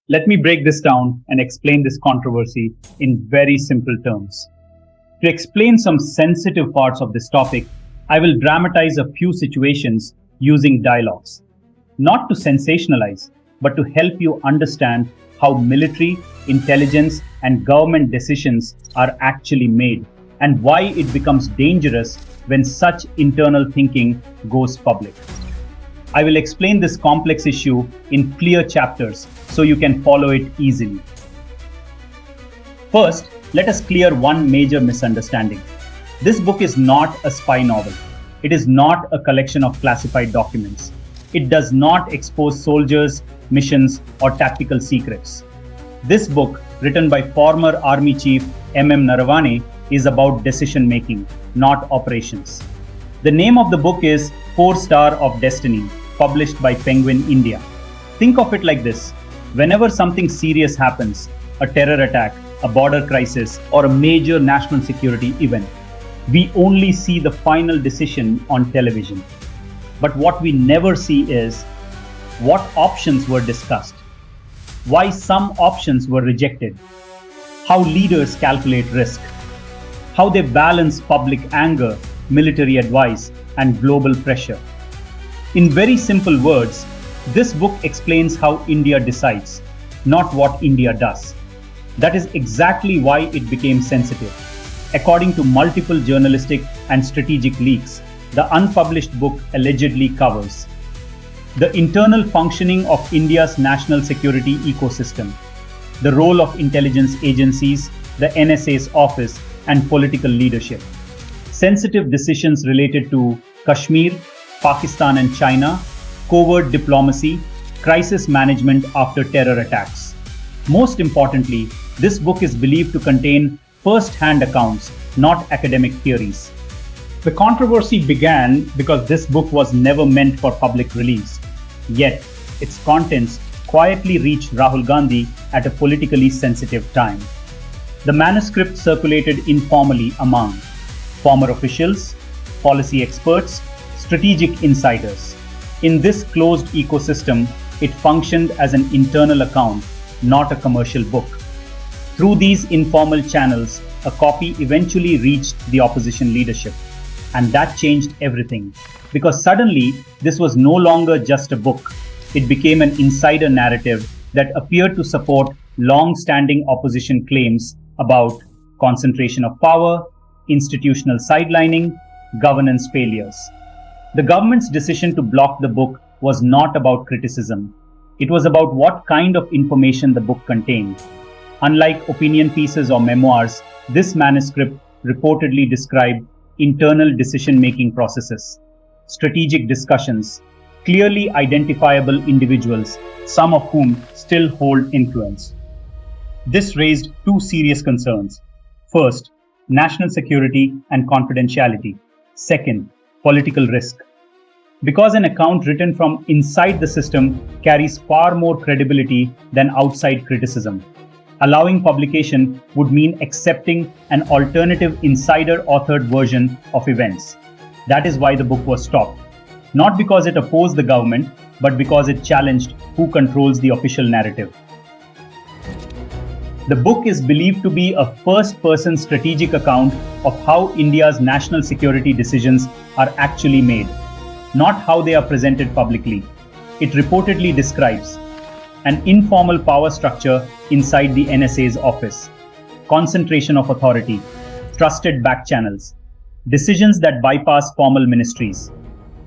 Let me break this down and explain this controversy in very simple terms. To explain some sensitive parts of this topic, I will dramatize a few situations using dialogues. Not to sensationalize, but to help you understand how military, intelligence, and government decisions are actually made, and why it becomes dangerous when such internal thinking goes public. I will explain this complex issue in clear chapters so you can follow it easily. First, let us clear one major misunderstanding. This book is not a spy novel. It is not a collection of classified documents. It does not expose soldiers, missions, or tactical secrets. This book, written by former Army Chief Naravane, is about decision making, not operations. The name of the book is Four Star of Destiny, published by Penguin India. Think of it like this: whenever something serious happens, a terror attack, a border crisis, or a major national security event, we only see the final decision on television. But what we never see is what options were discussed, why some options were rejected, how leaders calculate risk, how they balance public anger, military advice, and global pressure. In very simple words, this book explains how India decides, not what India does. That is exactly why it became sensitive. According to multiple journalistic and strategic leaks, the unpublished book allegedly covers the internal functioning of India's national security ecosystem, the role of intelligence agencies, the NSA's office, and political leadership, sensitive decisions related to Kashmir, Pakistan and China, covert diplomacy, crisis management after terror attacks. Most importantly, this book is believed to contain first-hand accounts, not academic theories. The controversy began because this book was never meant for public release. Yet, its contents quietly reached Rahul Gandhi at a politically sensitive time. The manuscript circulated informally among former officials, policy experts, strategic insiders. In this closed ecosystem, it functioned as an internal account, not a commercial book. Through these informal channels, a copy eventually reached the opposition leadership. And that changed everything. Because suddenly, this was no longer just a book. It became an insider narrative that appeared to support long-standing opposition claims about concentration of power, institutional sidelining, governance failures. The government's decision to block the book was not about criticism. It was about what kind of information the book contained. Unlike opinion pieces or memoirs, this manuscript reportedly described internal decision-making processes, strategic discussions, clearly identifiable individuals, some of whom still hold influence. This raised two serious concerns. First, national security and confidentiality. Second, political risk. Because an account written from inside the system carries far more credibility than outside criticism. Allowing publication would mean accepting an alternative insider-authored version of events. That is why the book was stopped. Not because it opposed the government, but because it challenged who controls the official narrative. The book is believed to be a first-person strategic account of how India's national security decisions are actually made, not how they are presented publicly. It reportedly describes an informal power structure inside the NSA's office, concentration of authority, trusted back channels, decisions that bypass formal ministries.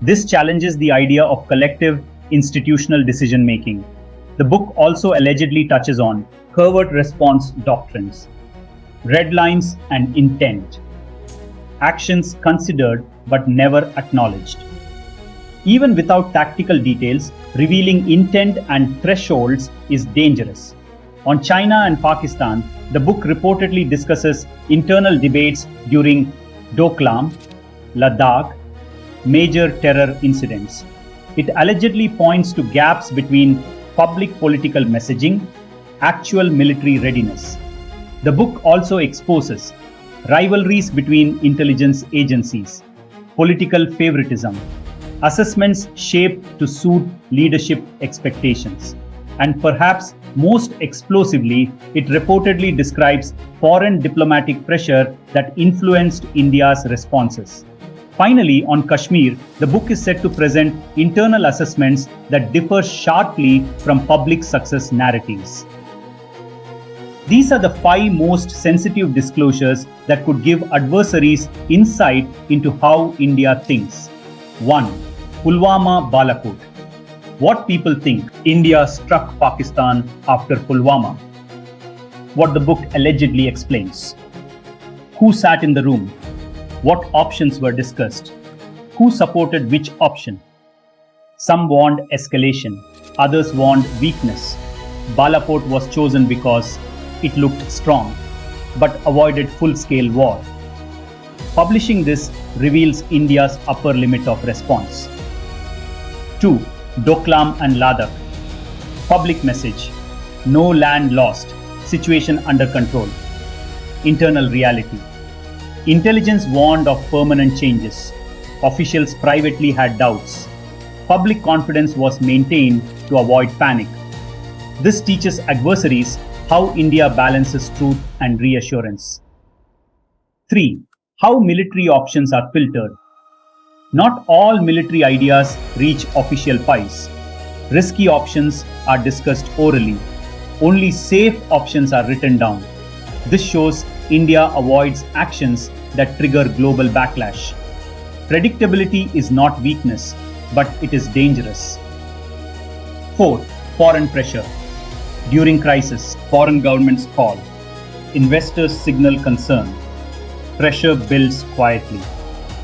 This challenges the idea of collective institutional decision making. The book also allegedly touches on covert response doctrines, red lines and intent, actions considered but never acknowledged. Even without tactical details, revealing intent and thresholds is dangerous. On China and Pakistan, the book reportedly discusses internal debates during Doklam, Ladakh, major terror incidents. It allegedly points to gaps between public political messaging, actual military readiness. The book also exposes rivalries between intelligence agencies, political favoritism, assessments shaped to suit leadership expectations, and perhaps Most explosively, it reportedly describes foreign diplomatic pressure that influenced India's responses. Finally, on Kashmir, the book is said to present internal assessments that differ sharply from public success narratives. These are the five most sensitive disclosures that could give adversaries insight into how India thinks. 1. Pulwama Balakot. What people think India struck Pakistan after Pulwama. What the book allegedly explains. Who sat in the room? What options were discussed? Who supported which option? Some warned escalation, others warned weakness. Balakot was chosen because it looked strong, but avoided full-scale war. Publishing this reveals India's upper limit of response. 2. Doklam and Ladakh. Public message. No land lost. Situation under control. Internal reality. Intelligence warned of permanent changes. Officials privately had doubts. Public confidence was maintained to avoid panic. This teaches adversaries how India balances truth and reassurance. 3. How military options are filtered. Not all military ideas reach official piles. Risky options are discussed orally. Only safe options are written down. This shows India avoids actions that trigger global backlash. Predictability is not weakness, but it is dangerous. 4. Foreign pressure. During crisis, foreign governments call. Investors signal concern. Pressure builds quietly.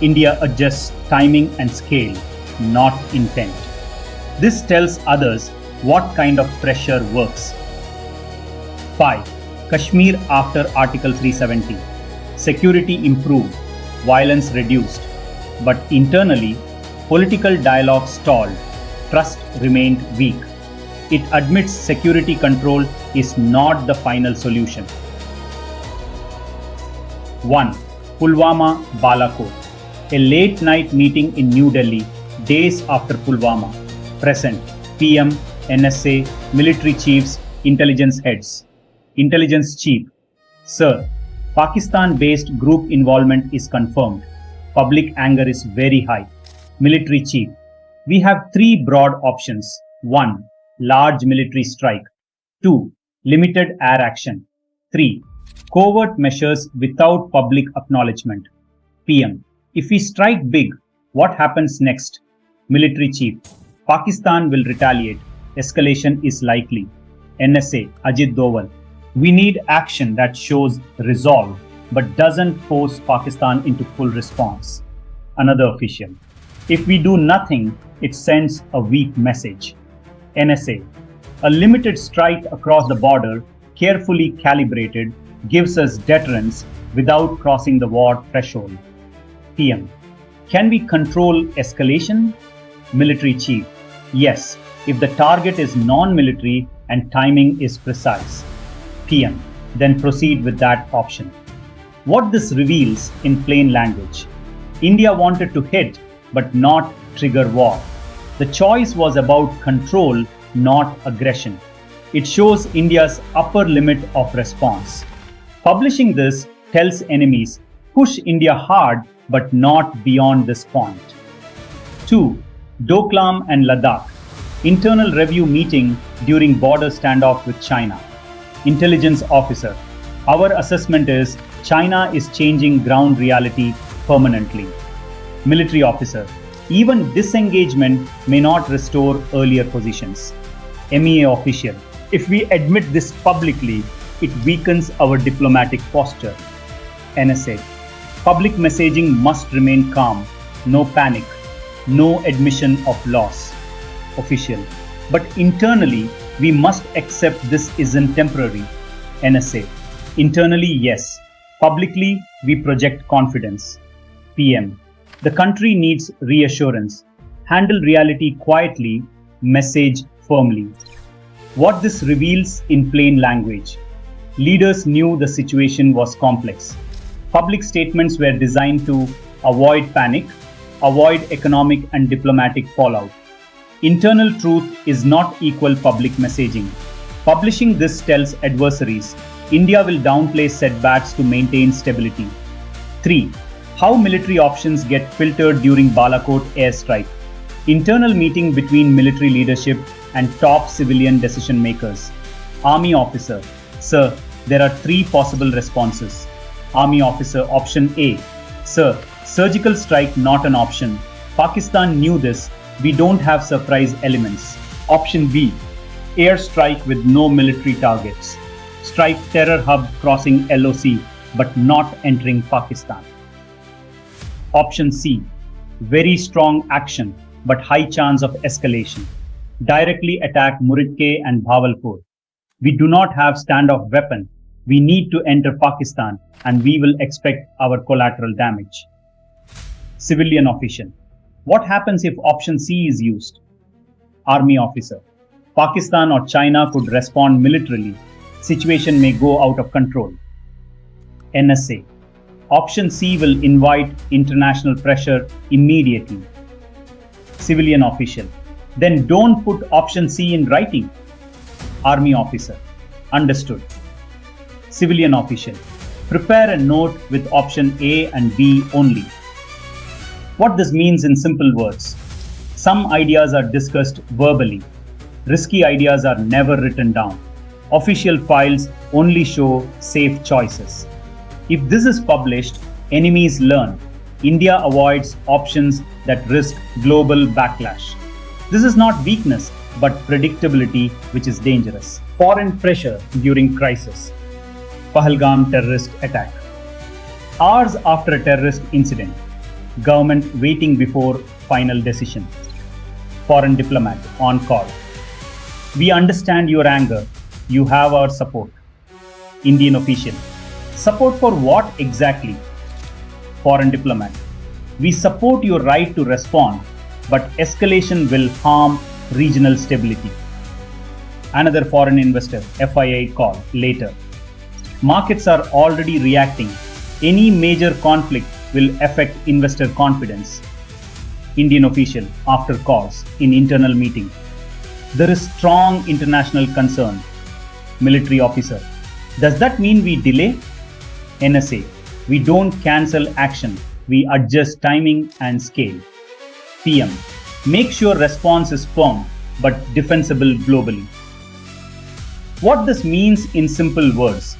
India adjusts timing and scale, not intent. This tells others what kind of pressure works. 5. Kashmir after Article 370. Security improved, violence reduced, but internally, political dialogue stalled, trust remained weak. It admits security control is not the final solution. 1. Pulwama Balakot. A late night meeting in New Delhi, days after Pulwama. Present PM, NSA, military chiefs, intelligence heads. Intelligence chief. Sir, Pakistan-based group involvement is confirmed. Public anger is very high. Military chief. We have three broad options. 1. Large military strike. 2. Limited air action. 3. Covert measures without public acknowledgement. PM. If we strike big, what happens next? Military chief. Pakistan will retaliate. Escalation is likely. NSA. Ajit Doval. We need action that shows resolve but doesn't force Pakistan into full response. Another official. If we do nothing, it sends a weak message. NSA. A limited strike across the border, carefully calibrated, gives us deterrence without crossing the war threshold. PM. Can we control escalation? Military chief. Yes, if the target is non-military and timing is precise. PM. Then proceed with that option. What this reveals in plain language. India wanted to hit but not trigger war. The choice was about control, not aggression. It shows India's upper limit of response. Publishing this tells enemies, push India hard but not beyond this point. 2. Doklam and Ladakh. Internal review meeting during border standoff with China. Intelligence officer. Our assessment is China is changing ground reality permanently. Military officer. Even disengagement may not restore earlier positions. MEA official. If we admit this publicly, it weakens our diplomatic posture. NSA. Public messaging must remain calm, no panic, no admission of loss. Official. But internally, we must accept this isn't temporary. NSA. Internally, yes. Publicly, we project confidence. PM. The country needs reassurance. Handle reality quietly, message firmly. What this reveals in plain language. Leaders knew the situation was complex. Public statements were designed to avoid panic, avoid economic and diplomatic fallout. Internal truth is not equal public messaging. Publishing this tells adversaries India will downplay setbacks to maintain stability. 3. How military options get filtered during Balakot airstrike. Internal meeting between military leadership and top civilian decision makers. Army officer, sir, there are three possible responses. Army officer, option A, sir, surgical strike not an option. Pakistan knew this, we don't have surprise elements. Option B, air strike with no military targets. Strike terror hub crossing LOC but not entering Pakistan. Option C, very strong action but high chance of escalation. Directly attack Muridke and Bawalpur. We do not have standoff weapon. We need to enter Pakistan and we will expect our collateral damage. Civilian official. What happens if option C is used? Army officer. Pakistan or China could respond militarily. Situation may go out of control. NSA. Option C will invite international pressure immediately. Civilian official. Then don't put option C in writing. Army officer. Understood. Civilian official. Prepare a note with option A and B only. What this means in simple words. Some ideas are discussed verbally. Risky ideas are never written down. Official files only show safe choices. If this is published, enemies learn. India avoids options that risk global backlash. This is not weakness, but predictability, which is dangerous. Foreign pressure during crisis. Pahalgam terrorist attack. Hours after a terrorist incident, government waiting before final decision. Foreign diplomat on call. We understand your anger. You have our support. Indian official. Support for what exactly? Foreign diplomat. We support your right to respond, but escalation will harm regional stability. Another foreign investor, FII call later. Markets are already reacting. Any major conflict will affect investor confidence. Indian official after calls in internal meeting. There is strong international concern. Military officer. Does that mean we delay? NSA. We don't cancel action. We adjust timing and scale. PM. Make sure response is firm but defensible globally. What this means in simple words.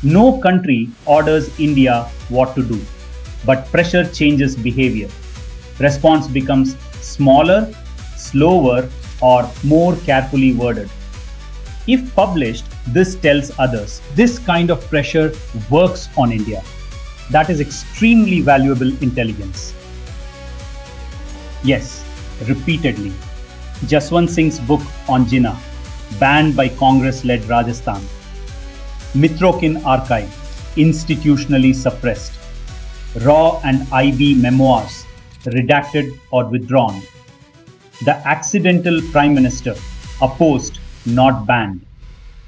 No country orders India what to do, but pressure changes behavior. Response becomes smaller, slower, or more carefully worded. If published, this tells others this kind of pressure works on India. That is extremely valuable intelligence. Yes, repeatedly. Jaswant Singh's book on Jinnah, banned by Congress-led Rajasthan. Mitrokin archive, institutionally suppressed. Raw and IB memoirs, redacted or withdrawn. The accidental prime minister, opposed, not banned.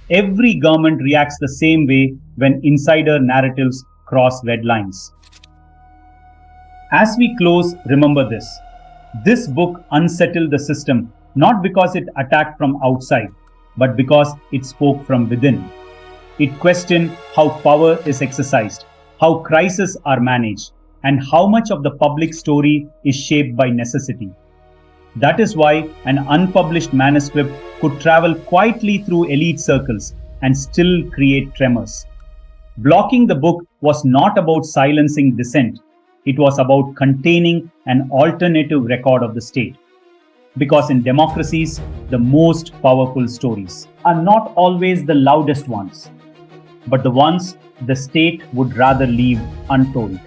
Every government reacts the same way when insider narratives cross red lines. As we close, remember this. This book unsettled the system not because it attacked from outside, but because it spoke from within. It questioned how power is exercised, how crises are managed, and how much of the public story is shaped by necessity. That is why an unpublished manuscript could travel quietly through elite circles and still create tremors. Blocking the book was not about silencing dissent. It was about containing an alternative record of the state. Because in democracies, the most powerful stories are not always the loudest ones, but the ones the state would rather leave untold.